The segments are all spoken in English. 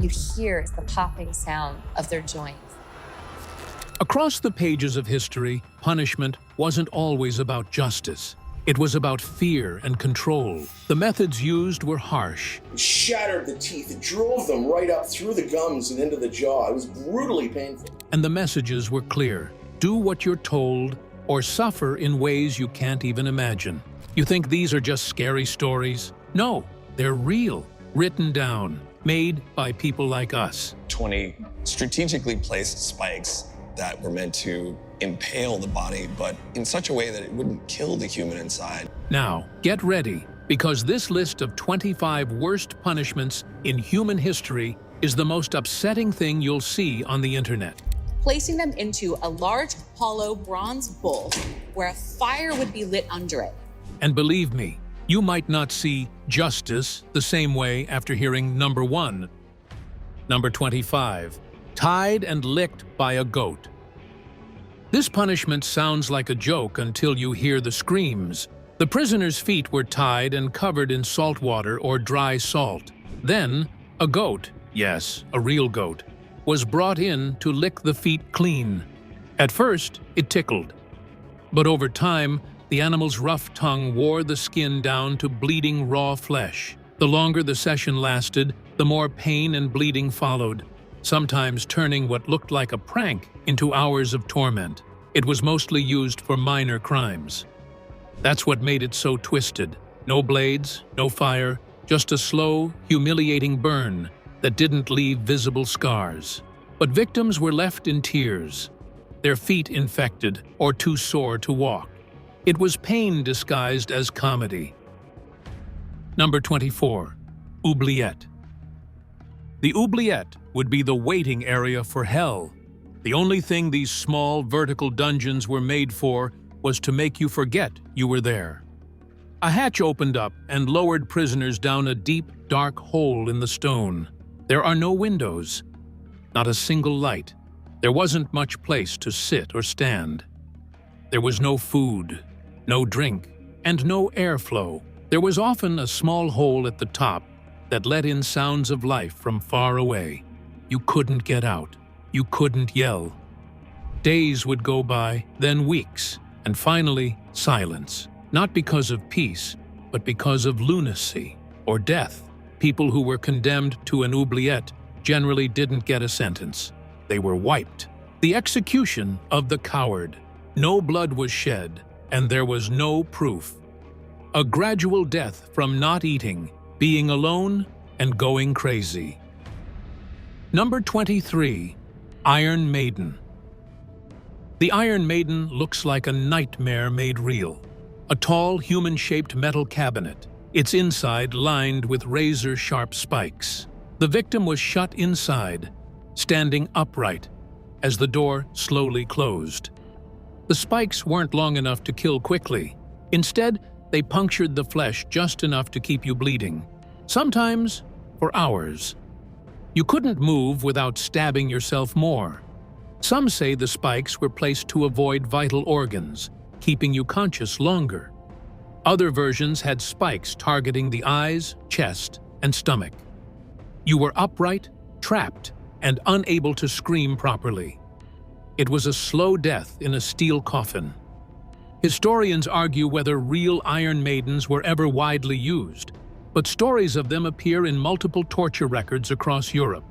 you'd hear the popping sound of their joints. Across the pages of history, punishment wasn't always about justice. It was about fear and control. The methods used were harsh. It shattered the teeth. It drove them right up through the gums and into the jaw. It was brutally painful. And the messages were clear. Do what you're told, or suffer in ways you can't even imagine. You think these are just scary stories? No, they're real, written down, made by people like us. 20 strategically placed spikes that were meant to impale the body, but in such a way that it wouldn't kill the human inside. Now, get ready, because this list of 25 worst punishments in human history is the most upsetting thing you'll see on the internet. Placing them into a large, hollow bronze bowl where a fire would be lit under it. And believe me, you might not see justice the same way after hearing number 1. Number 25. Tied and licked by a goat. This punishment sounds like a joke until you hear the screams. The prisoner's feet were tied and covered in salt water or dry salt. Then, a goat, yes, a real goat, was brought in to lick the feet clean. At first, it tickled. But over time, the animal's rough tongue wore the skin down to bleeding raw flesh. The longer the session lasted, the more pain and bleeding followed, sometimes turning what looked like a prank into hours of torment. It was mostly used for minor crimes. That's what made it so twisted. No blades, no fire, just a slow, humiliating burn that didn't leave visible scars. But victims were left in tears, their feet infected or too sore to walk. It was pain disguised as comedy. Number 24. Oubliette. The oubliette would be the waiting area for hell. The only thing these small, vertical dungeons were made for was to make you forget you were there. A hatch opened up and lowered prisoners down a deep, dark hole in the stone. There are no windows, not a single light. There wasn't much place to sit or stand. There was no food, no drink, and no airflow. There was often a small hole at the top that let in sounds of life from far away. You couldn't get out. You couldn't yell. Days would go by, then weeks, and finally, silence. Not because of peace, but because of lunacy or death. People who were condemned to an oubliette generally didn't get a sentence. They were wiped. The execution of the coward. No blood was shed, and there was no proof. A gradual death from not eating, being alone, and going crazy. Number 23. Iron Maiden. The Iron Maiden looks like a nightmare made real. A tall, human-shaped metal cabinet, its inside lined with razor-sharp spikes. The victim was shut inside, standing upright, as the door slowly closed. The spikes weren't long enough to kill quickly. Instead, they punctured the flesh just enough to keep you bleeding, sometimes for hours. You couldn't move without stabbing yourself more. Some say the spikes were placed to avoid vital organs, keeping you conscious longer. Other versions had spikes targeting the eyes, chest, and stomach. You were upright, trapped, and unable to scream properly. It was a slow death in a steel coffin. Historians argue whether real Iron Maidens were ever widely used, but stories of them appear in multiple torture records across Europe.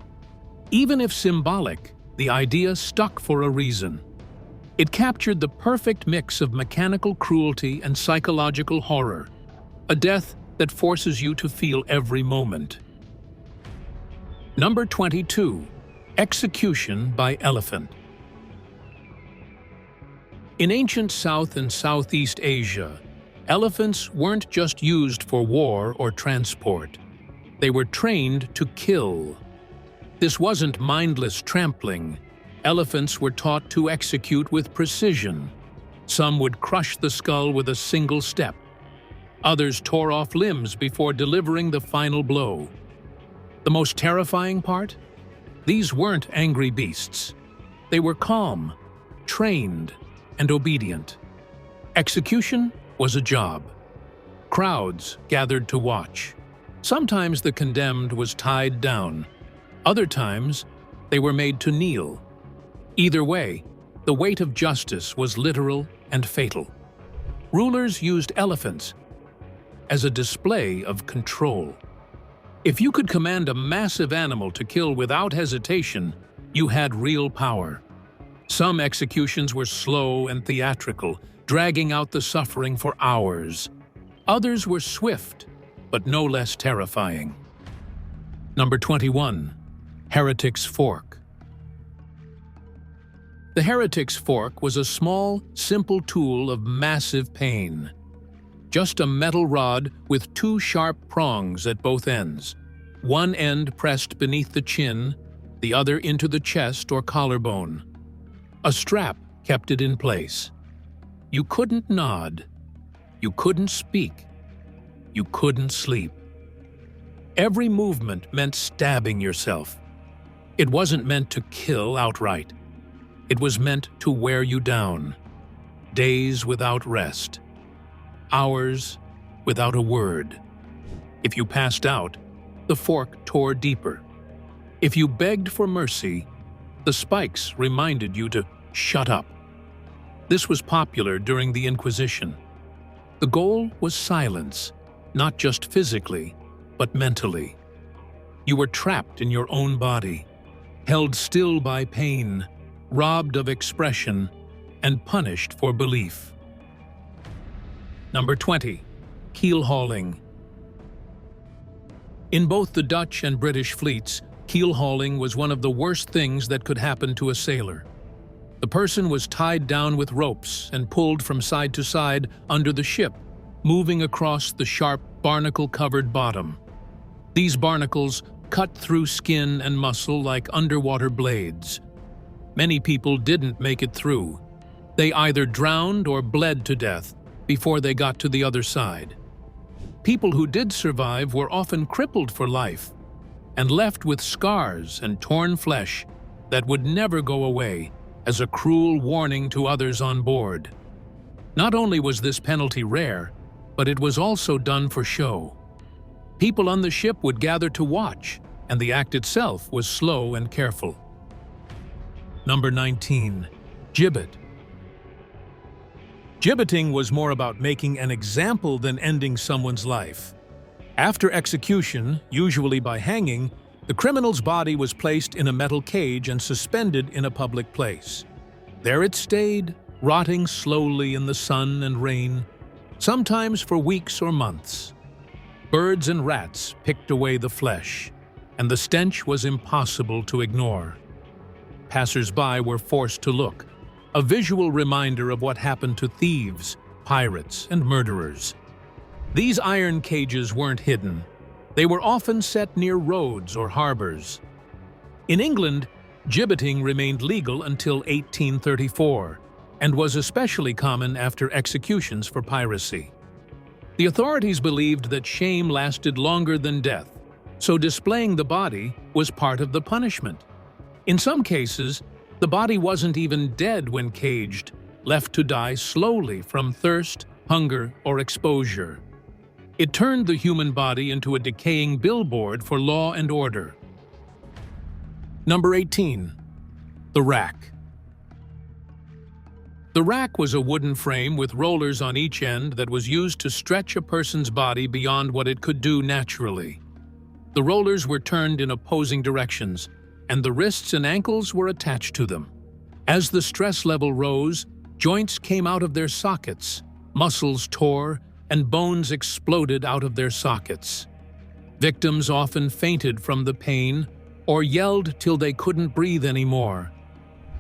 Even if symbolic, the idea stuck for a reason. It captured the perfect mix of mechanical cruelty and psychological horror, a death that forces you to feel every moment. Number 22. Execution by elephant. In ancient South and Southeast Asia, elephants weren't just used for war or transport. They were trained to kill. This wasn't mindless trampling. Elephants were taught to execute with precision. Some would crush the skull with a single step. Others tore off limbs before delivering the final blow. The most terrifying part? These weren't angry beasts. They were calm, trained, and obedient. Execution was a job. Crowds gathered to watch. Sometimes the condemned was tied down. Other times, they were made to kneel. Either way, the weight of justice was literal and fatal. Rulers used elephants as a display of control. If you could command a massive animal to kill without hesitation, you had real power. Some executions were slow and theatrical, dragging out the suffering for hours. Others were swift, but no less terrifying. Number 21. Heretic's Fork. The heretic's fork was a small, simple tool of massive pain. Just a metal rod with two sharp prongs at both ends. One end pressed beneath the chin, the other into the chest or collarbone. A strap kept it in place. You couldn't nod. You couldn't speak. You couldn't sleep. Every movement meant stabbing yourself. It wasn't meant to kill outright. It was meant to wear you down. Days without rest. Hours without a word. If you passed out, the fork tore deeper. If you begged for mercy, the spikes reminded you to shut up. This was popular during the Inquisition. The goal was silence, not just physically, but mentally. You were trapped in your own body, held still by pain, robbed of expression, and punished for belief. Number 20. Keel hauling. In both the Dutch and British fleets, keel hauling was one of the worst things that could happen to a sailor. The person was tied down with ropes and pulled from side to side under the ship, moving across the sharp, barnacle-covered bottom. These barnacles cut through skin and muscle like underwater blades. Many people didn't make it through. They either drowned or bled to death before they got to the other side. People who did survive were often crippled for life and left with scars and torn flesh that would never go away as a cruel warning to others on board. Not only was this penalty rare, but it was also done for show. People on the ship would gather to watch, and the act itself was slow and careful. Number 19. Gibbet. Gibbeting was more about making an example than ending someone's life. After execution, usually by hanging, the criminal's body was placed in a metal cage and suspended in a public place. There it stayed, rotting slowly in the sun and rain, sometimes for weeks or months. Birds and rats picked away the flesh, and the stench was impossible to ignore. Passers-by were forced to look, a visual reminder of what happened to thieves, pirates, and murderers. These iron cages weren't hidden. They were often set near roads or harbors. In England, gibbeting remained legal until 1834, and was especially common after executions for piracy. The authorities believed that shame lasted longer than death, so displaying the body was part of the punishment. In some cases, the body wasn't even dead when caged, left to die slowly from thirst, hunger, or exposure. It turned the human body into a decaying billboard for law and order. Number 18. The rack. The rack was a wooden frame with rollers on each end that was used to stretch a person's body beyond what it could do naturally. The rollers were turned in opposing directions, and the wrists and ankles were attached to them. As the stress level rose, joints came out of their sockets, muscles tore, and bones exploded out of their sockets. Victims often fainted from the pain or yelled till they couldn't breathe anymore.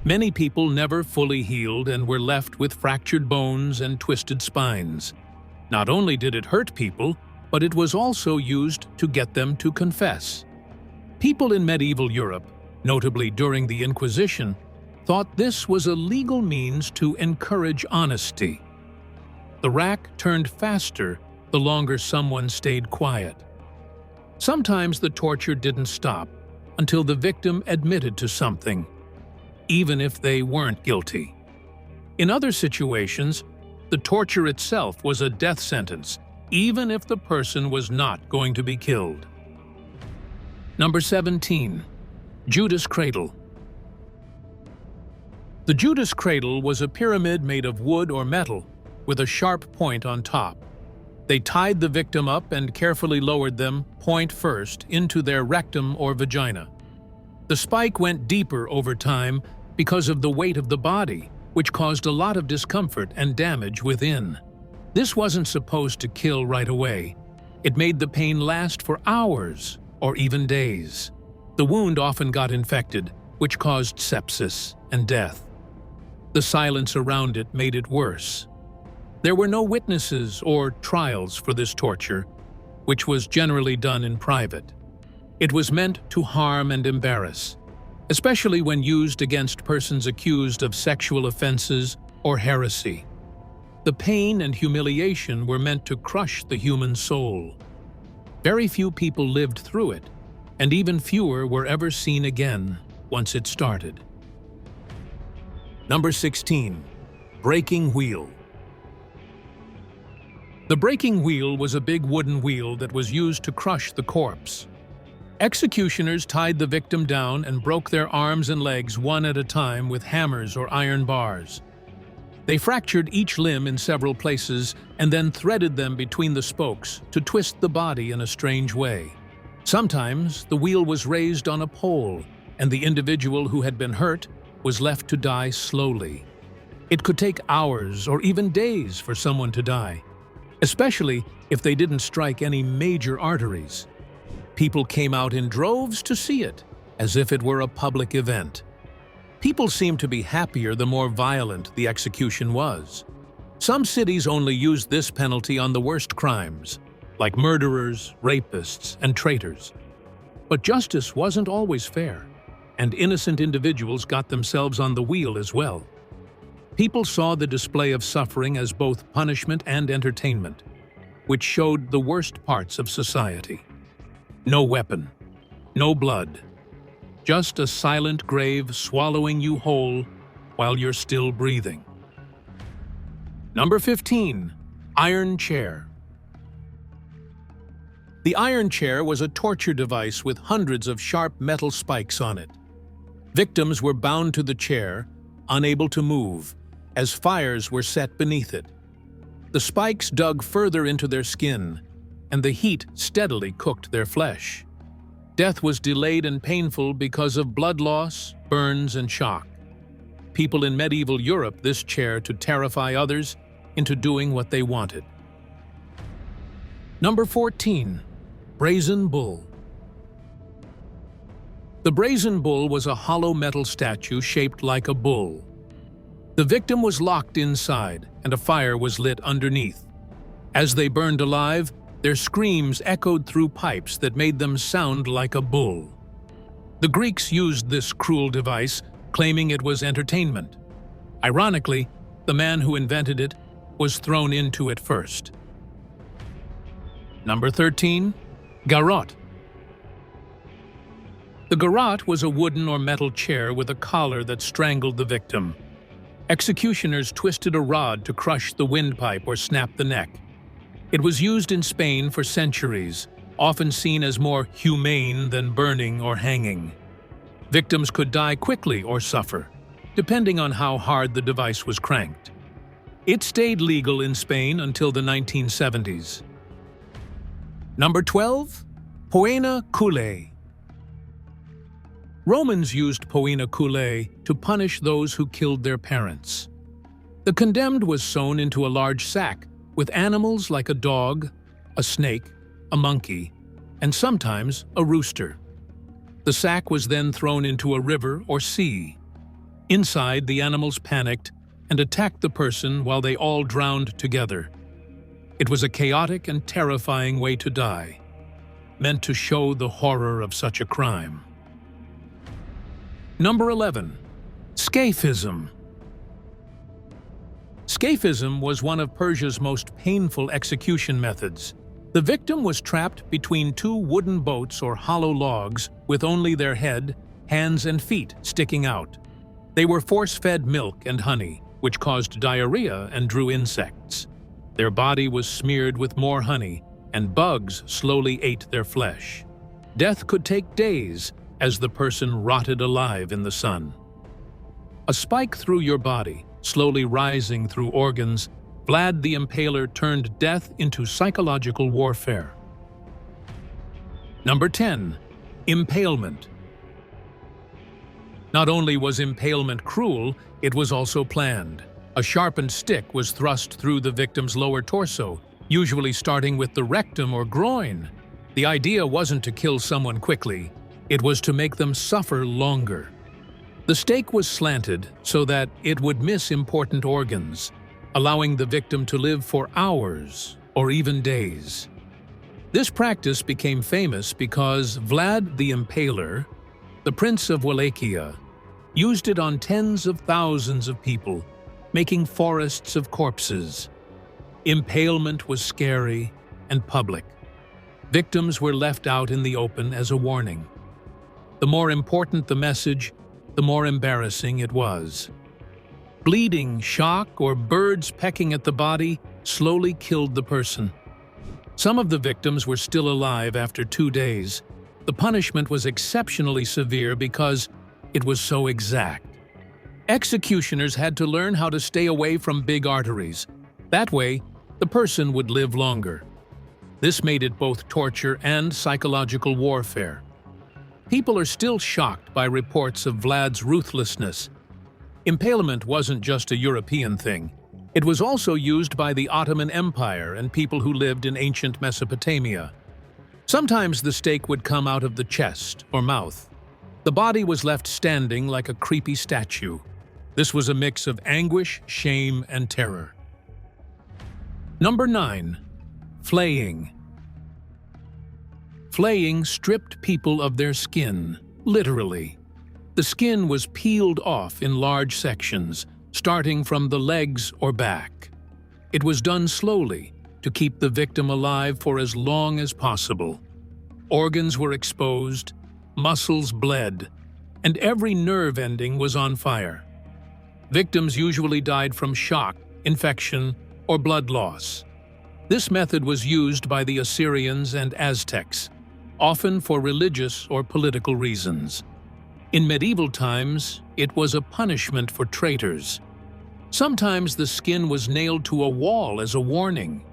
Many people never fully healed and were left with fractured bones and twisted spines. Not only did it hurt people, but it was also used to get them to confess. People in medieval Europe, notably during the Inquisition, thought this was a legal means to encourage honesty. The rack turned faster the longer someone stayed quiet. Sometimes the torture didn't stop until the victim admitted to something, even if they weren't guilty. In other situations, the torture itself was a death sentence, even if the person was not going to be killed. Number 17. Judas Cradle. The Judas Cradle was a pyramid made of wood or metal with a sharp point on top. They tied the victim up and carefully lowered them, point first, into their rectum or vagina. The spike went deeper over time because of the weight of the body, which caused a lot of discomfort and damage within. This wasn't supposed to kill right away. It made the pain last for hours or even days. The wound often got infected, which caused sepsis and death. The silence around it made it worse. There were no witnesses or trials for this torture, which was generally done in private. It was meant to harm and embarrass, especially when used against persons accused of sexual offenses or heresy. The pain and humiliation were meant to crush the human soul. Very few people lived through it, and even fewer were ever seen again once it started. Number 16. Breaking wheel. The breaking wheel was a big wooden wheel that was used to crush the corpse. Executioners tied the victim down and broke their arms and legs one at a time with hammers or iron bars. They fractured each limb in several places and then threaded them between the spokes to twist the body in a strange way. Sometimes the wheel was raised on a pole, and the individual who had been hurt was left to die slowly. It could take hours or even days for someone to die, especially if they didn't strike any major arteries. People came out in droves to see it, as if it were a public event. People seemed to be happier the more violent the execution was. Some cities only used this penalty on the worst crimes, like murderers, rapists, and traitors. But justice wasn't always fair, and innocent individuals got themselves on the wheel as well. People saw the display of suffering as both punishment and entertainment, which showed the worst parts of society. No weapon, no blood, just a silent grave swallowing you whole while you're still breathing. Number 15. Iron chair. The iron chair was a torture device with hundreds of sharp metal spikes on it. Victims were bound to the chair, unable to move, as fires were set beneath it. The spikes dug further into their skin, and the heat steadily cooked their flesh. Death was delayed and painful because of blood loss, burns, and shock. People in medieval Europe used this chair to terrify others into doing what they wanted. Number 14. Brazen bull. The brazen bull was a hollow metal statue shaped like a bull. The victim was locked inside, and a fire was lit underneath. As they burned alive, their screams echoed through pipes that made them sound like a bull. The Greeks used this cruel device, claiming it was entertainment. Ironically, the man who invented it was thrown into it first. Number 13. Garrote. The garrote was a wooden or metal chair with a collar that strangled the victim. Executioners twisted a rod to crush the windpipe or snap the neck. It was used in Spain for centuries, often seen as more humane than burning or hanging. Victims could die quickly or suffer, depending on how hard the device was cranked. It stayed legal in Spain until the 1970s. Number 12. Poena cullae. Romans used poena cullae to punish those who killed their parents. The condemned was sewn into a large sack with animals like a dog, a snake, a monkey, and sometimes a rooster. The sack was then thrown into a river or sea. Inside, the animals panicked and attacked the person while they all drowned together. It was a chaotic and terrifying way to die, meant to show the horror of such a crime. Number 11. Scaphism. Scaphism was one of Persia's most painful execution methods. The victim was trapped between two wooden boats or hollow logs with only their head, hands, and feet sticking out. They were force-fed milk and honey, which caused diarrhea and drew insects. Their body was smeared with more honey, and bugs slowly ate their flesh. Death could take days, as the person rotted alive in the sun. A spike through your body, slowly rising through organs, Vlad the Impaler turned death into psychological warfare. Number 10. Impalement. Not only was impalement cruel, it was also planned. A sharpened stick was thrust through the victim's lower torso, usually starting with the rectum or groin. The idea wasn't to kill someone quickly, it was to make them suffer longer. The stake was slanted so that it would miss important organs, allowing the victim to live for hours or even days. This practice became famous because Vlad the Impaler, the Prince of Wallachia, used it on tens of thousands of people, making forests of corpses. Impalement was scary and public. Victims were left out in the open as a warning. The more important the message, the more embarrassing it was. Bleeding, shock, or birds pecking at the body slowly killed the person. Some of the victims were still alive after 2 days. The punishment was exceptionally severe because it was so exact. Executioners had to learn how to stay away from big arteries. That way, the person would live longer. This made it both torture and psychological warfare. People are still shocked by reports of Vlad's ruthlessness. Impalement wasn't just a European thing. It was also used by the Ottoman Empire and people who lived in ancient Mesopotamia. Sometimes the stake would come out of the chest or mouth. The body was left standing like a creepy statue. This was a mix of anguish, shame, and terror. Number 9. Flaying. Flaying stripped people of their skin, literally. The skin was peeled off in large sections, starting from the legs or back. It was done slowly to keep the victim alive for as long as possible. Organs were exposed, muscles bled, and every nerve ending was on fire. Victims usually died from shock, infection, or blood loss. This method was used by the Assyrians and Aztecs, often for religious or political reasons. In medieval times, it was a punishment for traitors. Sometimes the skin was nailed to a wall as a warning.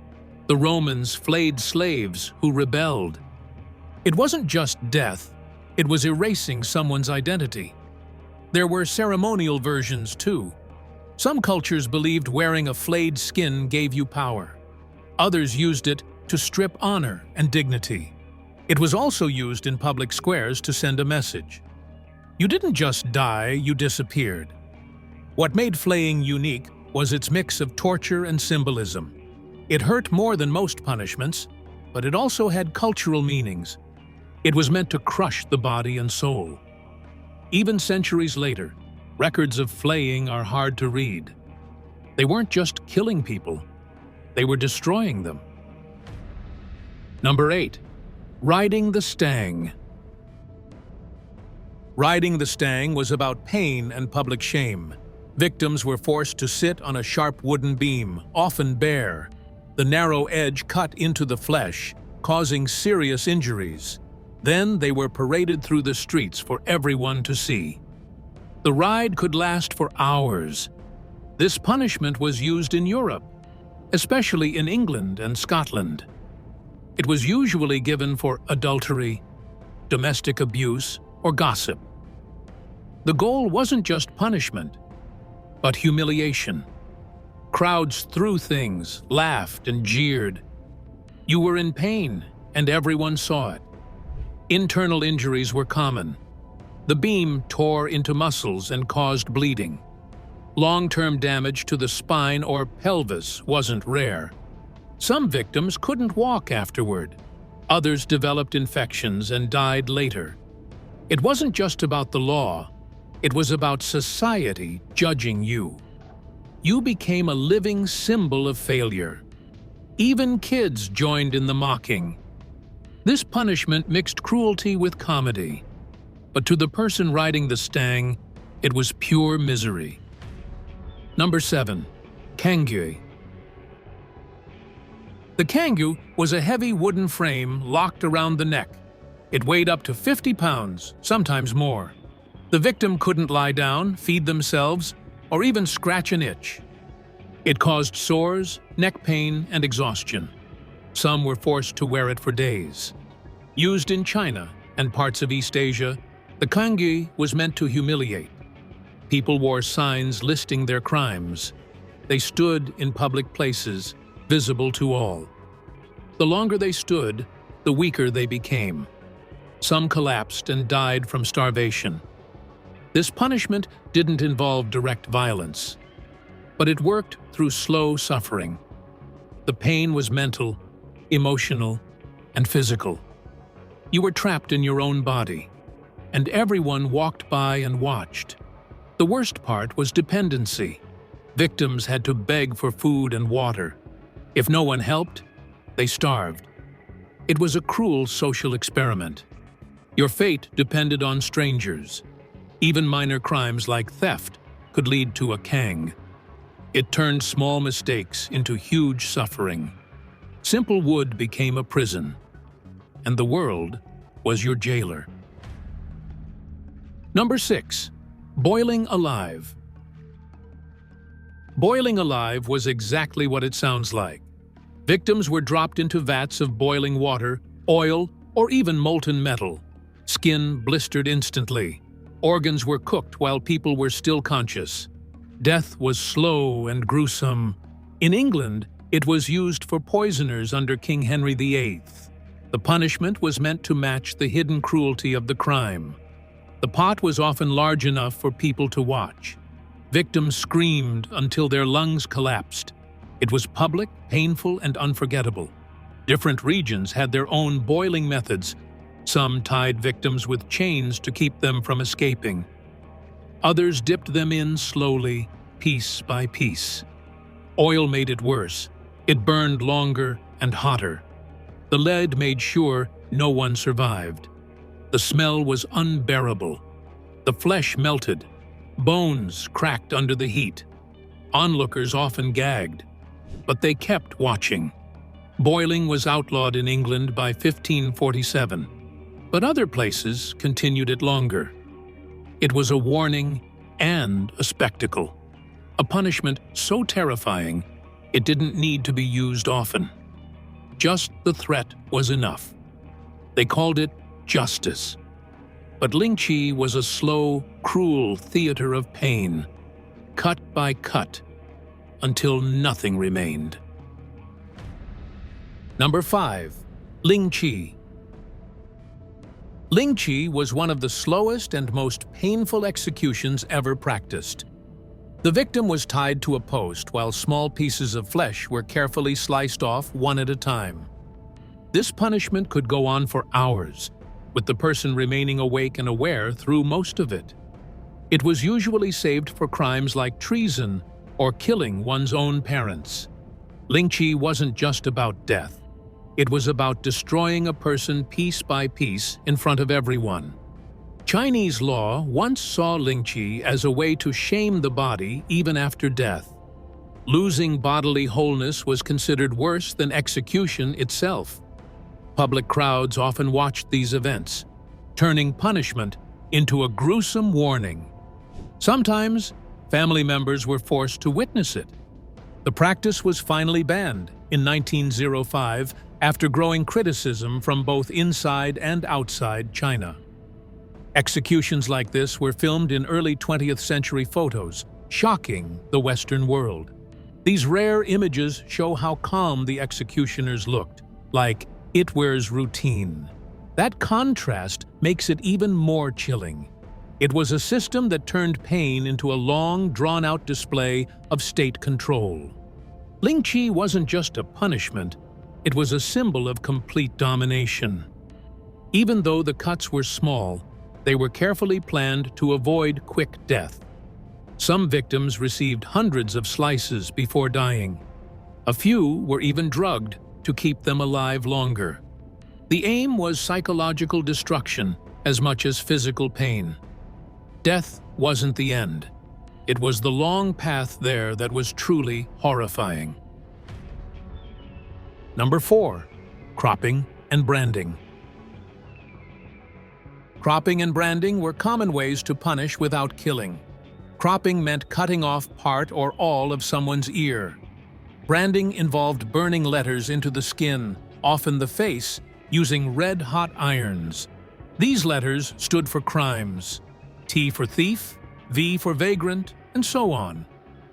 The Romans flayed slaves who rebelled. It wasn't just death, it was erasing someone's identity. There were ceremonial versions too. Some cultures believed wearing a flayed skin gave you power. Others used it to strip honor and dignity. It was also used in public squares to send a message. You didn't just die, you disappeared. What made flaying unique was its mix of torture and symbolism. It hurt more than most punishments, but it also had cultural meanings. It was meant to crush the body and soul. Even centuries later, records of flaying are hard to read. They weren't just killing people, they were destroying them. Number 8. Riding the stang. Riding the stang was about pain and public shame. Victims were forced to sit on a sharp wooden beam, often bare. The narrow edge cut into the flesh, causing serious injuries. Then they were paraded through the streets for everyone to see. The ride could last for hours. This punishment was used in Europe, especially in England and Scotland. It was usually given for adultery, domestic abuse, or gossip. The goal wasn't just punishment, but humiliation. Crowds threw things, laughed, and jeered. You were in pain, and everyone saw it. Internal injuries were common. The beam tore into muscles and caused bleeding. Long-term damage to the spine or pelvis wasn't rare. Some victims couldn't walk afterward. Others developed infections and died later. It wasn't just about the law, it was about society judging you. You became a living symbol of failure. Even kids joined in the mocking. This punishment mixed cruelty with comedy. But to the person riding the stang, it was pure misery. Number 7. Cangue. The cangue was a heavy wooden frame locked around the neck. It weighed up to 50 pounds, sometimes more. The victim couldn't lie down, feed themselves, or even scratch an itch. It caused sores, neck pain, and exhaustion. Some were forced to wear it for days. Used in China and parts of East Asia, the cangue was meant to humiliate. People wore signs listing their crimes. They stood in public places, visible to all. The longer they stood, the weaker they became. Some collapsed and died from starvation. This punishment didn't involve direct violence, but it worked through slow suffering. The pain was mental, emotional, and physical. You were trapped in your own body, and everyone walked by and watched. The worst part was dependency. Victims had to beg for food and water. If no one helped, they starved. It was a cruel social experiment. Your fate depended on strangers. Even minor crimes like theft could lead to a cangue. It turned small mistakes into huge suffering. Simple wood became a prison, and the world was your jailer. Number 6. Boiling alive. Boiling alive was exactly what it sounds like. Victims were dropped into vats of boiling water, oil, or even molten metal. Skin blistered instantly. Organs were cooked while people were still conscious. Death was slow and gruesome. In England, it was used for poisoners under King Henry VIII. The punishment was meant to match the hidden cruelty of the crime. The pot was often large enough for people to watch. Victims screamed until their lungs collapsed. It was public, painful, and unforgettable. Different regions had their own boiling methods. Some tied victims with chains to keep them from escaping. Others dipped them in slowly, piece by piece. Oil made it worse. It burned longer and hotter. The lead made sure no one survived. The smell was unbearable. The flesh melted. Bones cracked under the heat. Onlookers often gagged, but they kept watching. Boiling was outlawed in England by 1547, but other places continued it longer. It was a warning and a spectacle, a punishment so terrifying it didn't need to be used often. Just the threat was enough. They called it justice. But Lingchi was a slow, cruel theater of pain, cut by cut, until nothing remained. Number 5. Lingchi. Lingchi was one of the slowest and most painful executions ever practiced. The victim was tied to a post while small pieces of flesh were carefully sliced off one at a time. This punishment could go on for hours, with the person remaining awake and aware through most of it. It was usually saved for crimes like treason or killing one's own parents. Lingchi wasn't just about death. It was about destroying a person piece by piece in front of everyone. Chinese law once saw Lingchi as a way to shame the body even after death. Losing bodily wholeness was considered worse than execution itself. Public crowds often watched these events, turning punishment into a gruesome warning. Sometimes, family members were forced to witness it. The practice was finally banned in 1905 after growing criticism from both inside and outside China. Executions like this were filmed in early 20th century photos, shocking the Western world. These rare images show how calm the executioners looked, like it wears routine. That contrast makes it even more chilling. It was a system that turned pain into a long, drawn-out display of state control. Lingchi wasn't just a punishment, it was a symbol of complete domination. Even though the cuts were small, they were carefully planned to avoid quick death. Some victims received hundreds of slices before dying. A few were even drugged to keep them alive longer. The aim was psychological destruction as much as physical pain. Death wasn't the end. It was the long path there that was truly horrifying. Number 4. Cropping and branding. Cropping and branding were common ways to punish without killing. Cropping meant cutting off part or all of someone's ear. Branding involved burning letters into the skin, often the face, using red-hot irons. These letters stood for crimes: T for thief, V for vagrant, and so on.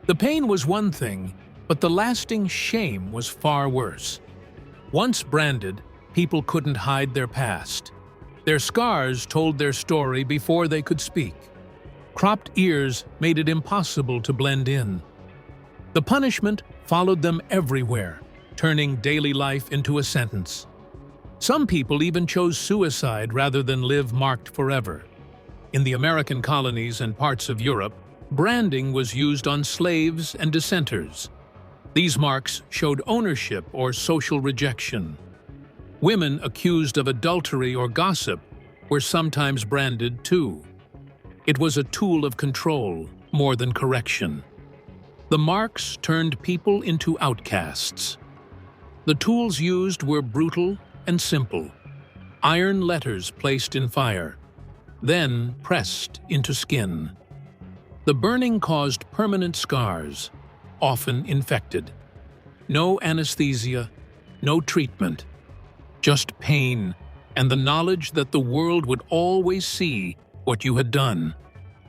The pain was one thing, but the lasting shame was far worse. Once branded, people couldn't hide their past. Their scars told their story before they could speak. Cropped ears made it impossible to blend in. The punishment followed them everywhere, turning daily life into a sentence. Some people even chose suicide rather than live marked forever. In the American colonies and parts of Europe, branding was used on slaves and dissenters. These marks showed ownership or social rejection. Women accused of adultery or gossip were sometimes branded too. It was a tool of control more than correction. The marks turned people into outcasts. The tools used were brutal and simple. Iron letters placed in fire, then pressed into skin. The burning caused permanent scars, often infected. No anesthesia, no treatment, just pain and the knowledge that the world would always see what you had done,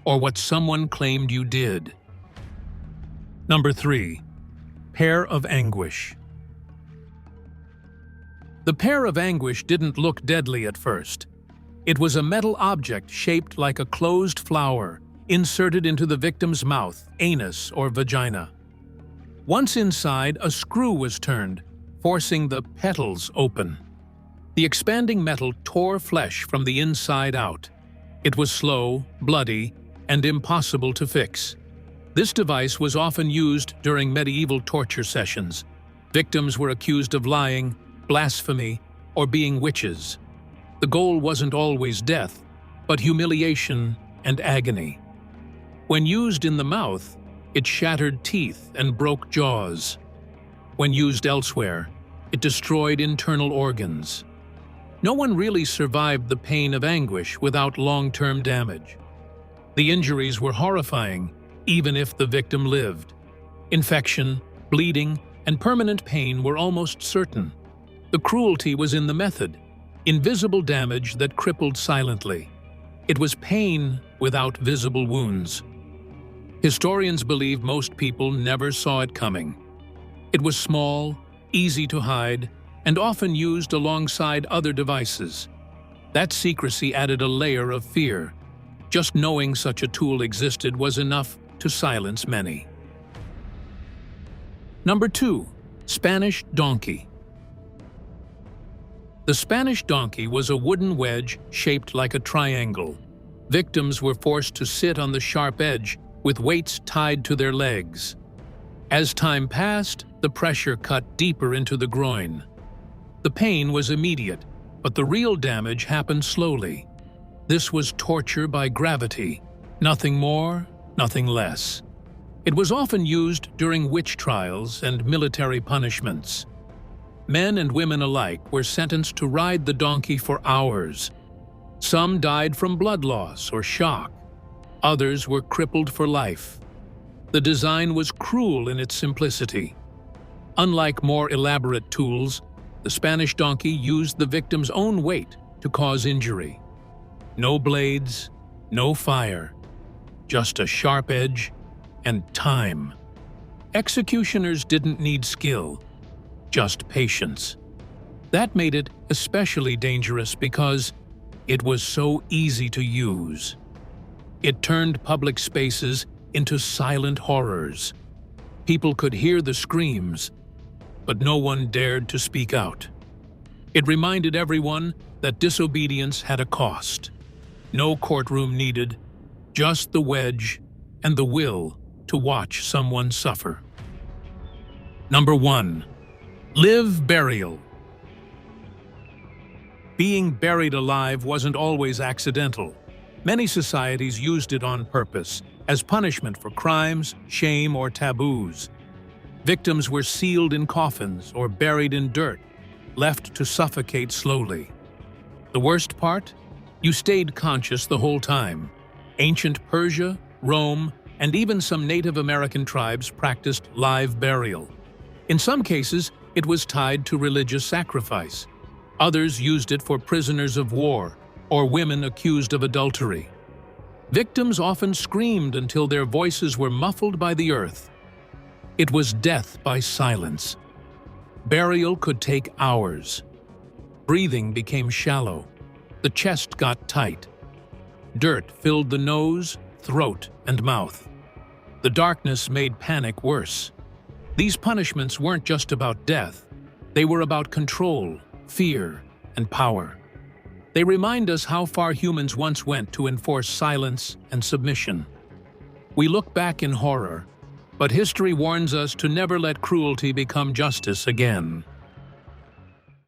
or what someone claimed you did. Number 3. Pair of anguish. The pair of anguish didn't look deadly at first. It was a metal object shaped like a closed flower, inserted into the victim's mouth, anus, or vagina. Once inside, a screw was turned, forcing the petals open. The expanding metal tore flesh from the inside out. It was slow, bloody, and impossible to fix. This device was often used during medieval torture sessions. Victims were accused of lying, blasphemy, or being witches. The goal wasn't always death, but humiliation and agony. When used in the mouth, it shattered teeth and broke jaws. When used elsewhere, it destroyed internal organs. No one really survived the pain of anguish without long-term damage. The injuries were horrifying, even if the victim lived. Infection, bleeding, and permanent pain were almost certain. The cruelty was in the method, invisible damage that crippled silently. It was pain without visible wounds. Historians believe most people never saw it coming. It was small, easy to hide, and often used alongside other devices. That secrecy added a layer of fear. Just knowing such a tool existed was enough to silence many. Number 2. Spanish donkey. The Spanish donkey was a wooden wedge shaped like a triangle. Victims were forced to sit on the sharp edge with weights tied to their legs. As time passed, the pressure cut deeper into the groin. The pain was immediate, but the real damage happened slowly. This was torture by gravity, nothing more, nothing less. It was often used during witch trials and military punishments. Men and women alike were sentenced to ride the donkey for hours. Some died from blood loss or shock. Others were crippled for life. The design was cruel in its simplicity. Unlike more elaborate tools, the Spanish donkey used the victim's own weight to cause injury. No blades, no fire, just a sharp edge and time. Executioners didn't need skill, just patience. That made it especially dangerous because it was so easy to use. It turned public spaces into silent horrors. People could hear the screams, but no one dared to speak out. It reminded everyone that disobedience had a cost. No courtroom needed, just the wedge and the will to watch someone suffer. Number 1. Live burial. Being buried alive wasn't always accidental. Many societies used it on purpose, as punishment for crimes, shame, or taboos. Victims were sealed in coffins or buried in dirt, left to suffocate slowly. The worst part? You stayed conscious the whole time. Ancient Persia, Rome, and even some Native American tribes practiced live burial. In some cases, it was tied to religious sacrifice. Others used it for prisoners of war or women accused of adultery. Victims often screamed until their voices were muffled by the earth. It was death by silence. Burial could take hours. Breathing became shallow. The chest got tight. Dirt filled the nose, throat, and mouth. The darkness made panic worse. These punishments weren't just about death. They were about control, fear, and power. They remind us how far humans once went to enforce silence and submission. We look back in horror, but history warns us to never let cruelty become justice again.